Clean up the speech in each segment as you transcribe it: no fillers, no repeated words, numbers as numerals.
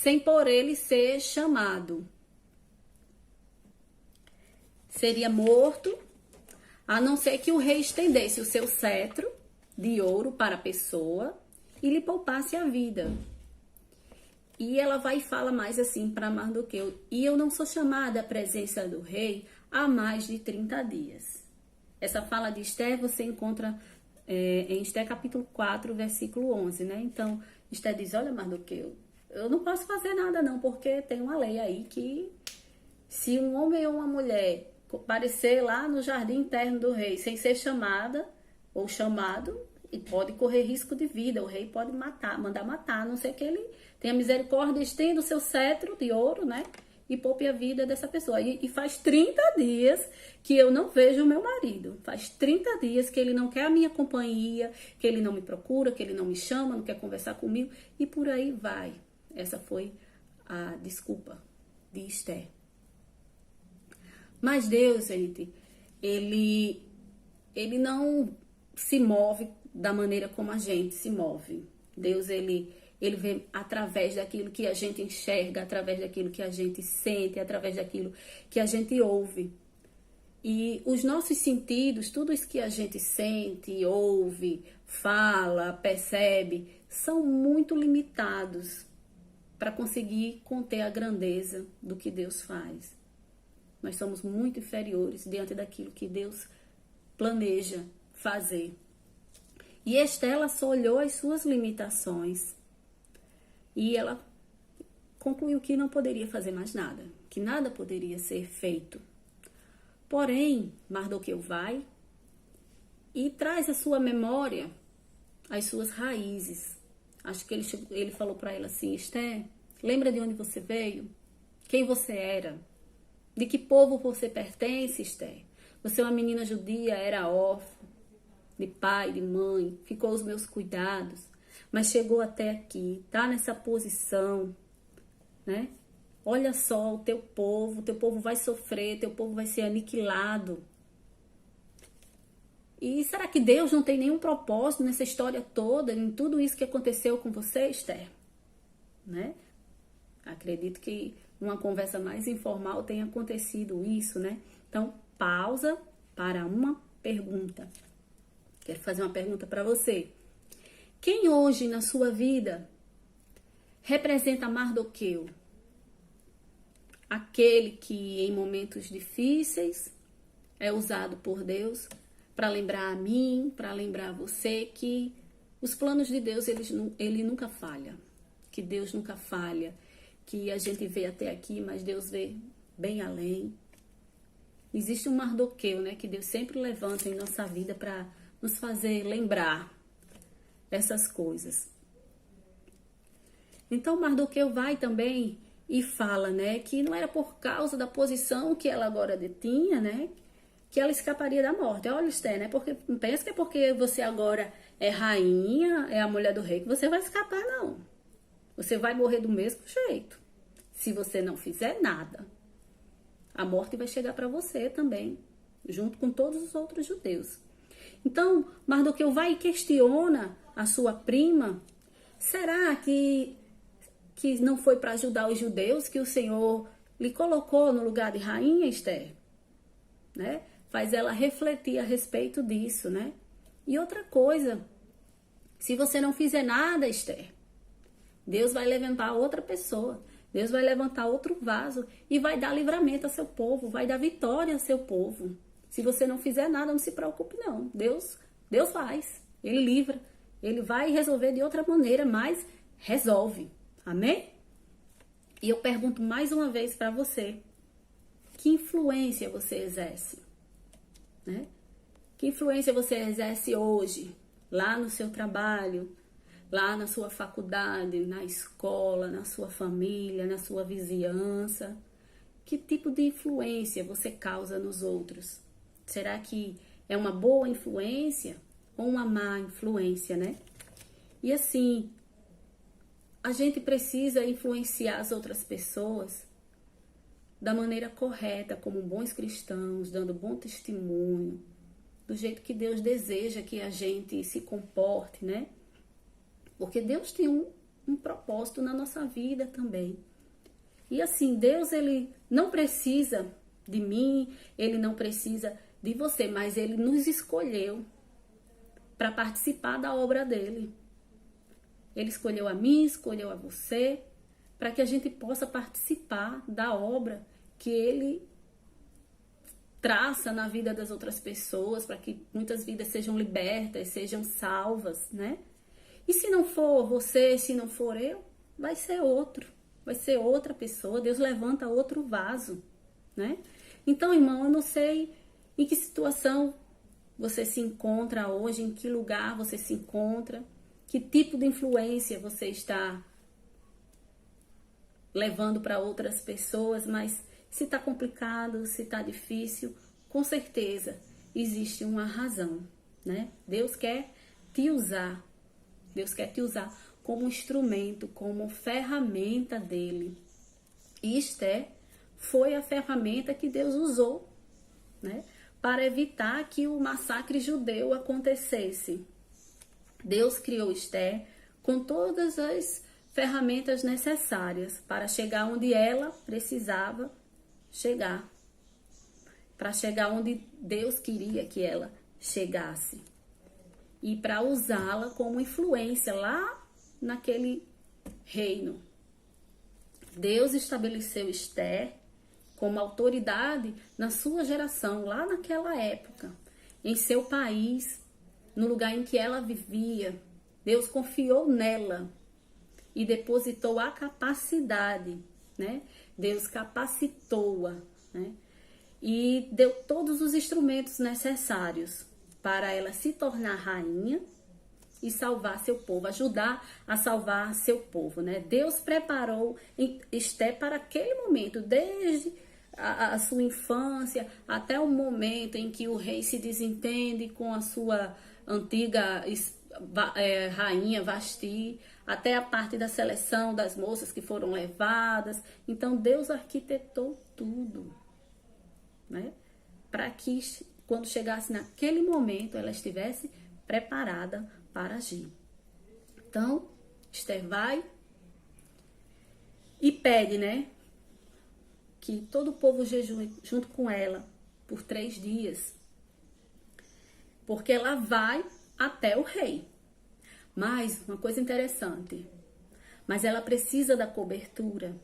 sem por ele ser chamado. Seria morto, a não ser que o rei estendesse o seu cetro de ouro para a pessoa e lhe poupasse a vida. E ela vai e fala mais assim para Mardoqueu: e eu não sou chamada à presença do rei há mais de 30 dias. Essa fala de Esther você encontra em Esther capítulo 4, versículo 11, né? Então, Esther diz: olha, Mardoqueu, eu não posso fazer nada não, porque tem uma lei aí que se um homem ou uma mulher aparecer lá no jardim interno do rei sem ser chamada ou chamado, e pode correr risco de vida, o rei pode matar, mandar matar, a não ser que ele tenha misericórdia, estenda o seu cetro de ouro, né? E poupe a vida dessa pessoa. E faz 30 dias que eu não vejo o meu marido. Faz 30 dias que ele não quer a minha companhia, que ele não me procura, que ele não me chama, não quer conversar comigo. E por aí vai. Essa foi a desculpa de Esther. Mas Deus, gente, ele não se move da maneira como a gente se move. Deus, ele vê através daquilo que a gente enxerga, através daquilo que a gente sente, através daquilo que a gente ouve. E os nossos sentidos, tudo isso que a gente sente, ouve, fala, percebe, são muito limitados para conseguir conter a grandeza do que Deus faz. Nós somos muito inferiores diante daquilo que Deus planeja fazer. E Esther só olhou as suas limitações e ela concluiu que não poderia fazer mais nada, que nada poderia ser feito. Porém, Mardoqueu vai e traz à sua memória as suas raízes. Acho que ele falou para ela assim: Esther, lembra de onde você veio? Quem você era? De que povo você pertence, Esther? Você é uma menina judia, era órfã de pai, de mãe, ficou aos meus cuidados, mas chegou até aqui, tá nessa posição, né? Olha só o teu povo vai sofrer, teu povo vai ser aniquilado. E será que Deus não tem nenhum propósito nessa história toda, em tudo isso que aconteceu com você, Esther? Né? Acredito que numa conversa mais informal tenha acontecido isso, né? Então, pausa para uma pergunta. Quero fazer uma pergunta para você. Quem hoje na sua vida representa Mardoqueu? Aquele que em momentos difíceis é usado por Deus para lembrar a mim, para lembrar a você que os planos de Deus, ele nunca falha. Que Deus nunca falha. Que a gente vê até aqui, mas Deus vê bem além. Existe um Mardoqueu, né, que Deus sempre levanta em nossa vida para nos fazer lembrar essas coisas. Então Mardoqueu vai também e fala, né, que não era por causa da posição que ela agora detinha, né, que ela escaparia da morte. Olha, Esther, né, porque não pensa que é porque você agora é rainha, é a mulher do rei, que você vai escapar, não. Você vai morrer do mesmo jeito. Se você não fizer nada, a morte vai chegar para você também, junto com todos os outros judeus. Então, Mardoqueu vai e questiona a sua prima. Será que não foi para ajudar os judeus que o Senhor lhe colocou no lugar de rainha, Esther? Né? Faz ela refletir a respeito disso, né? E outra coisa, se você não fizer nada, Esther, Deus vai levantar outra pessoa, Deus vai levantar outro vaso e vai dar livramento ao seu povo, vai dar vitória ao seu povo. Se você não fizer nada, não se preocupe não. Deus faz, Ele livra, Ele vai resolver de outra maneira, mas resolve. Amém? E eu pergunto mais uma vez para você, que influência você exerce? Né? Que influência você exerce hoje, lá no seu trabalho, lá na sua faculdade, na escola, na sua família, na sua vizinhança? Que tipo de influência você causa nos outros? Será que é uma boa influência ou uma má influência, né? E assim, a gente precisa influenciar as outras pessoas da maneira correta, como bons cristãos, dando bom testemunho, do jeito que Deus deseja que a gente se comporte, né? Porque Deus tem um propósito na nossa vida também. E assim, Deus, ele não precisa de mim, ele não precisa de você, mas ele nos escolheu para participar da obra dele. Ele escolheu a mim, escolheu a você, para que a gente possa participar da obra que ele traça na vida das outras pessoas, para que muitas vidas sejam libertas, sejam salvas, né? E se não for você, se não for eu, vai ser outro, vai ser outra pessoa. Deus levanta outro vaso, né? Então, irmão, eu não sei em que situação você se encontra hoje, em que lugar você se encontra, que tipo de influência você está levando para outras pessoas, mas se está complicado, se está difícil, com certeza existe uma razão, né? Deus quer te usar, Deus quer te usar como instrumento, como ferramenta dele. E Esther foi a ferramenta que Deus usou, né, para evitar que o massacre judeu acontecesse. Deus criou Esther com todas as ferramentas necessárias para chegar onde ela precisava chegar, para chegar onde Deus queria que ela chegasse e para usá-la como influência lá naquele reino. Deus estabeleceu Esther como autoridade na sua geração, lá naquela época, em seu país, no lugar em que ela vivia. Deus confiou nela e depositou a capacidade, né? Deus capacitou-a, né? E deu todos os instrumentos necessários para ela se tornar rainha e salvar seu povo, ajudar a salvar seu povo, né? Deus preparou Esther para aquele momento, desde a sua infância até o momento em que o rei se desentende com a sua antiga rainha Vasti, até a parte da seleção das moças que foram levadas. Então Deus arquitetou tudo, né? Para que quando chegasse naquele momento ela estivesse preparada para agir. Então Esther vai e pede, né, que todo o povo jejue junto com ela por 3 dias, porque ela vai até o rei. Mas uma coisa interessante, mas ela precisa da cobertura,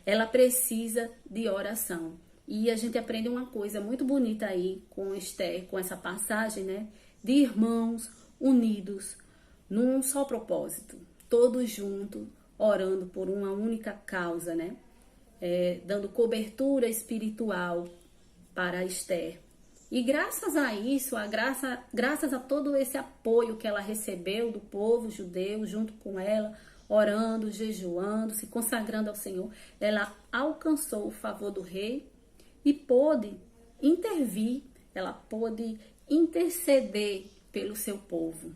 ela precisa de oração. E a gente aprende uma coisa muito bonita aí com Esther, com essa passagem, né? De irmãos unidos num só propósito, todos juntos, orando por uma única causa, né? Dando cobertura espiritual para Esther. E graças a isso, graças a todo esse apoio que ela recebeu do povo judeu junto com ela, orando, jejuando, se consagrando ao Senhor, ela alcançou o favor do rei e pôde intervir, ela pôde interceder pelo seu povo.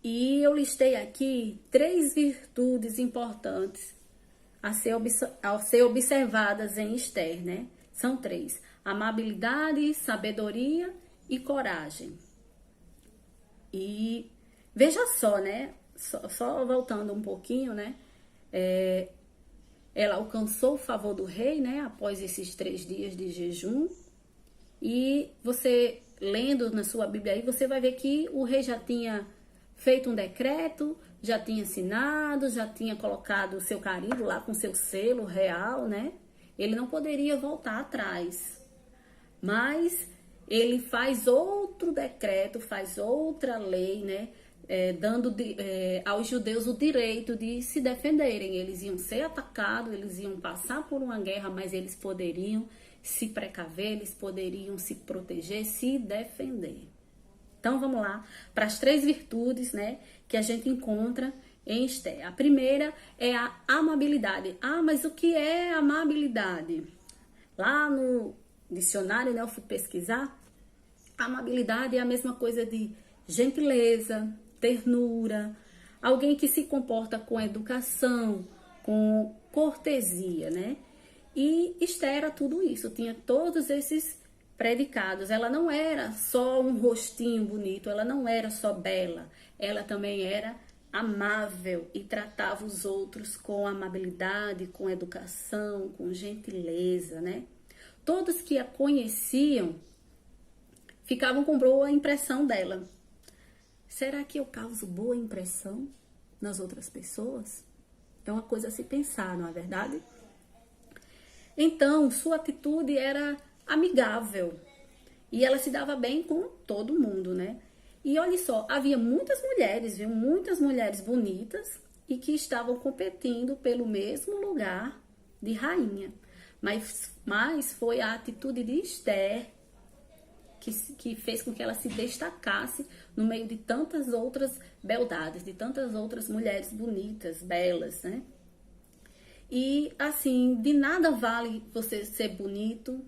E eu listei aqui 3 virtudes importantes a ser observadas em Esther, né? São 3: amabilidade, sabedoria e coragem. E veja só, né? Só voltando um pouquinho, né? Ela alcançou o favor do rei, né? Após esses 3 dias de jejum. E você, lendo na sua Bíblia aí, você vai ver que o rei já tinha feito um decreto, já tinha assinado, já tinha colocado o seu carimbo lá com seu selo real, né? Ele não poderia voltar atrás. Mas ele faz outro decreto, faz outra lei, né? Dando aos judeus o direito de se defenderem. Eles iam ser atacados, eles iam passar por uma guerra, mas eles poderiam se precaver, eles poderiam se proteger, se defender. Então vamos lá para as 3 virtudes, né, que a gente encontra em Esther. A primeira é a amabilidade. Ah, mas o que é amabilidade? Lá no dicionário, né, eu fui pesquisar. Amabilidade é a mesma coisa de gentileza, ternura, alguém que se comporta com educação, com cortesia, né? E Esther era tudo isso, tinha todos esses predicados. Ela não era só um rostinho bonito, ela não era só bela, ela também era amável e tratava os outros com amabilidade, com educação, com gentileza, né? Todos que a conheciam ficavam com boa impressão dela. Será que eu causo boa impressão nas outras pessoas? É uma coisa a se pensar, não é verdade? Então, sua atitude era amigável e ela se dava bem com todo mundo, né? E olha só, havia muitas mulheres, viu? Muitas mulheres bonitas e que estavam competindo pelo mesmo lugar de rainha. Mas foi a atitude de Esther que fez com que ela se destacasse no meio de tantas outras beldades, de tantas outras mulheres bonitas, belas, né? E assim, de nada vale você ser bonito,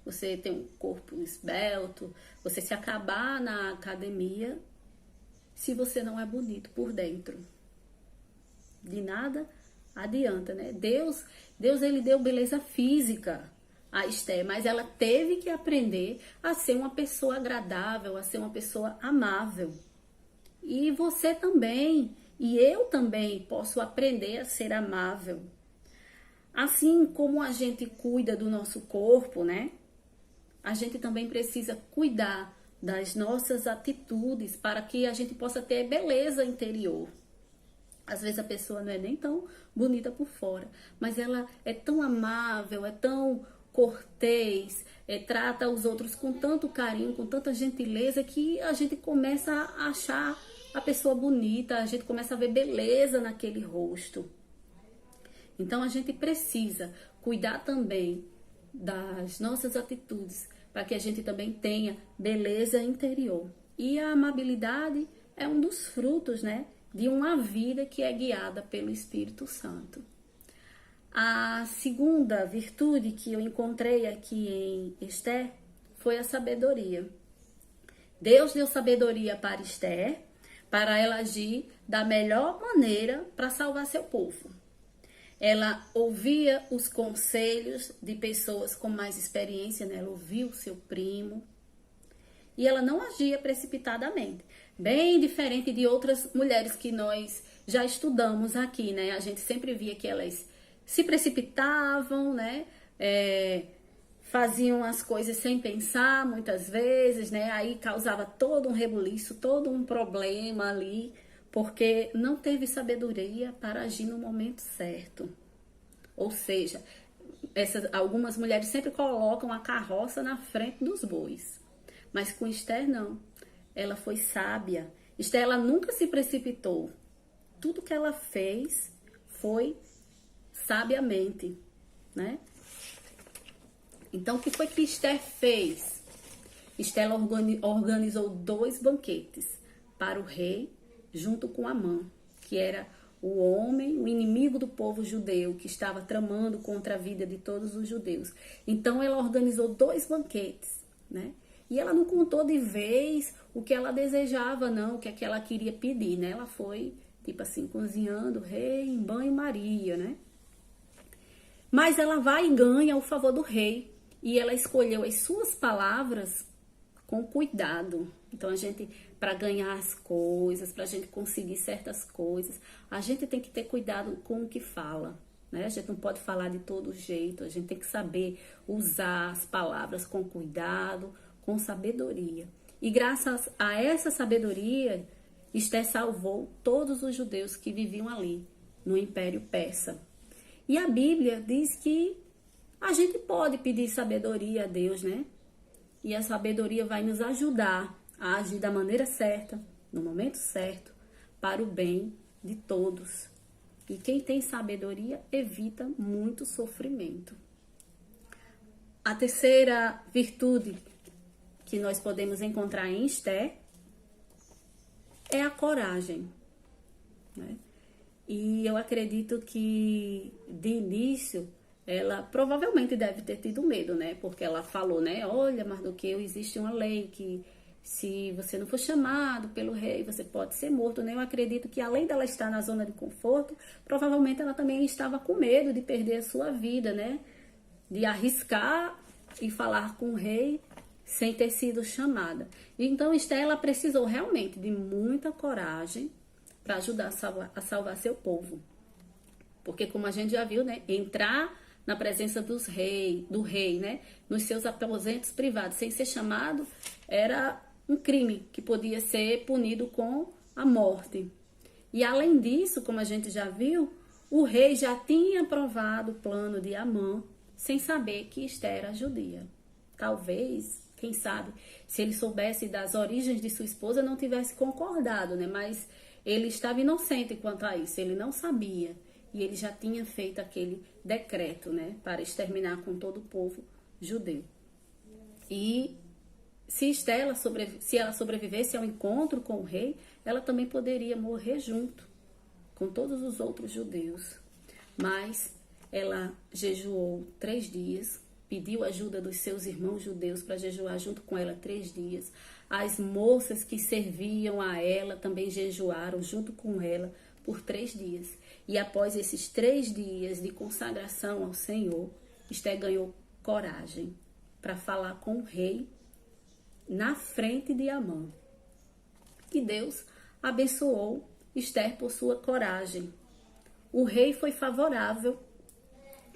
você ter um corpo esbelto, você se acabar na academia, se você não é bonito por dentro. De nada adianta, né? Deus ele deu beleza física a Esther, mas ela teve que aprender a ser uma pessoa agradável, a ser uma pessoa amável. E você também, e eu também posso aprender a ser amável. Assim como a gente cuida do nosso corpo, né? A gente também precisa cuidar das nossas atitudes para que a gente possa ter beleza interior. Às vezes a pessoa não é nem tão bonita por fora, mas ela é tão amável, é tão cortês, trata os outros com tanto carinho, com tanta gentileza, que a gente começa a achar a pessoa bonita, a gente começa a ver beleza naquele rosto. Então a gente precisa cuidar também das nossas atitudes, para que a gente também tenha beleza interior. E a amabilidade é um dos frutos, né, de uma vida que é guiada pelo Espírito Santo. A segunda virtude que eu encontrei aqui em Esther foi a sabedoria. Deus deu sabedoria para Esther, para ela agir da melhor maneira para salvar seu povo. Ela ouvia os conselhos de pessoas com mais experiência, né? Ela ouvia o seu primo. E ela não agia precipitadamente. Bem diferente de outras mulheres que nós já estudamos aqui, né? A gente sempre via que elas se precipitavam, né? Faziam as coisas sem pensar, muitas vezes, né? Aí causava todo um rebuliço, todo um problema ali, porque não teve sabedoria para agir no momento certo. Ou seja, algumas mulheres sempre colocam a carroça na frente dos bois. Mas com Esther não. Ela foi sábia. Esther, ela nunca se precipitou. Tudo que ela fez foi sabiamente, né? Então, o que foi que Esther fez? Esther organizou 2 banquetes para o rei, junto com Amã, que era o homem, o inimigo do povo judeu, que estava tramando contra a vida de todos os judeus. Então, ela organizou 2 banquetes, né? E ela não contou de vez o que ela desejava, não, o que é que ela queria pedir, né? Ela foi, tipo assim, cozinhando, rei, em banho-maria, né? Mas ela vai e ganha o favor do rei. E ela escolheu as suas palavras com cuidado. Então, para ganhar as coisas, para a gente conseguir certas coisas, a gente tem que ter cuidado com o que fala, né? A gente não pode falar de todo jeito, a gente tem que saber usar as palavras com cuidado, com sabedoria. E graças a essa sabedoria, Esther salvou todos os judeus que viviam ali, no Império Persa. E a Bíblia diz que a gente pode pedir sabedoria a Deus, né? E a sabedoria vai nos ajudar a agir da maneira certa, no momento certo, para o bem de todos. E quem tem sabedoria evita muito sofrimento. A terceira virtude que nós podemos encontrar em Esther é a coragem, né? E eu acredito que, de início, ela provavelmente deve ter tido medo, né? Porque ela falou, né? Olha, Mardoqueu, existe uma lei que se você não for chamado pelo rei, você pode ser morto, né? Eu acredito que, além dela estar na zona de conforto, provavelmente ela também estava com medo de perder a sua vida, né? De arriscar e falar com o rei sem ter sido chamada. Então, Esther, ela precisou realmente de muita coragem para ajudar a salvar seu povo. Porque como a gente já viu, né, entrar na presença do rei, né, nos seus aposentos privados, sem ser chamado, era um crime que podia ser punido com a morte. E além disso, como a gente já viu, o rei já tinha aprovado o plano de Amã, sem saber que Esther era judia. Talvez, quem sabe, se ele soubesse das origens de sua esposa, não tivesse concordado, né? Mas ele estava inocente quanto a isso, ele não sabia. E ele já tinha feito aquele decreto, né? Para exterminar com todo o povo judeu. E se ela sobrevivesse ao encontro com o rei, ela também poderia morrer junto com todos os outros judeus. Mas ela jejuou 3 dias, pediu ajuda dos seus irmãos judeus para jejuar junto com ela 3 dias. As moças que serviam a ela também jejuaram junto com ela por 3 dias. E após esses 3 dias de consagração ao Senhor, Esther ganhou coragem para falar com o rei na frente de Amã. E Deus abençoou Esther por sua coragem. O rei foi favorável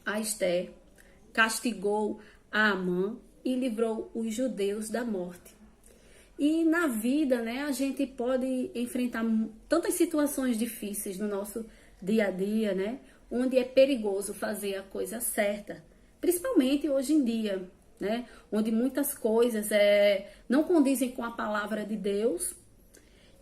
a Esther, castigou a Amã e livrou os judeus da morte. E na vida, né, a gente pode enfrentar tantas situações difíceis no nosso dia a dia, né, onde é perigoso fazer a coisa certa, principalmente hoje em dia, né, onde muitas coisas não condizem com a palavra de Deus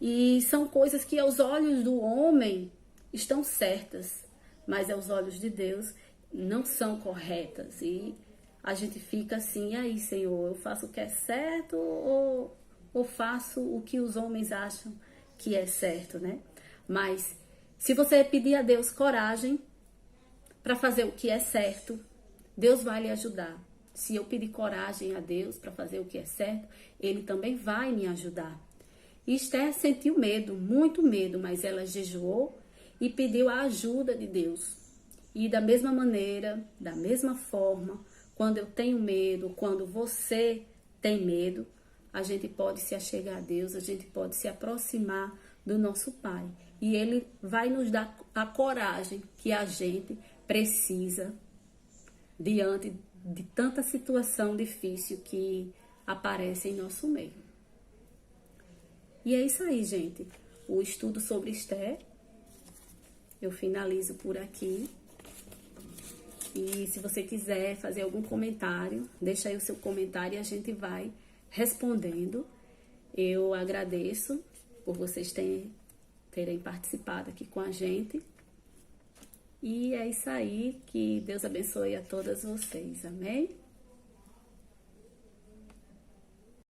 e são coisas que aos olhos do homem estão certas, mas aos olhos de Deus não são corretas. E a gente fica assim, e aí, Senhor, eu faço o que é certo ou faço o que os homens acham que é certo, né? Mas se você pedir a Deus coragem para fazer o que é certo, Deus vai lhe ajudar. Se eu pedir coragem a Deus para fazer o que é certo, Ele também vai me ajudar. E Esther sentiu medo, muito medo, mas ela jejuou e pediu a ajuda de Deus. E da mesma maneira, da mesma forma, quando eu tenho medo, quando você tem medo, a gente pode se achegar a Deus, a gente pode se aproximar do nosso Pai. E Ele vai nos dar a coragem que a gente precisa diante de tanta situação difícil que aparece em nosso meio. E é isso aí, gente. O estudo sobre Esther, eu finalizo por aqui. E se você quiser fazer algum comentário, deixa aí o seu comentário e a gente vai respondendo. Eu agradeço por vocês terem participado aqui com a gente. E é isso aí, que Deus abençoe a todas vocês, amém?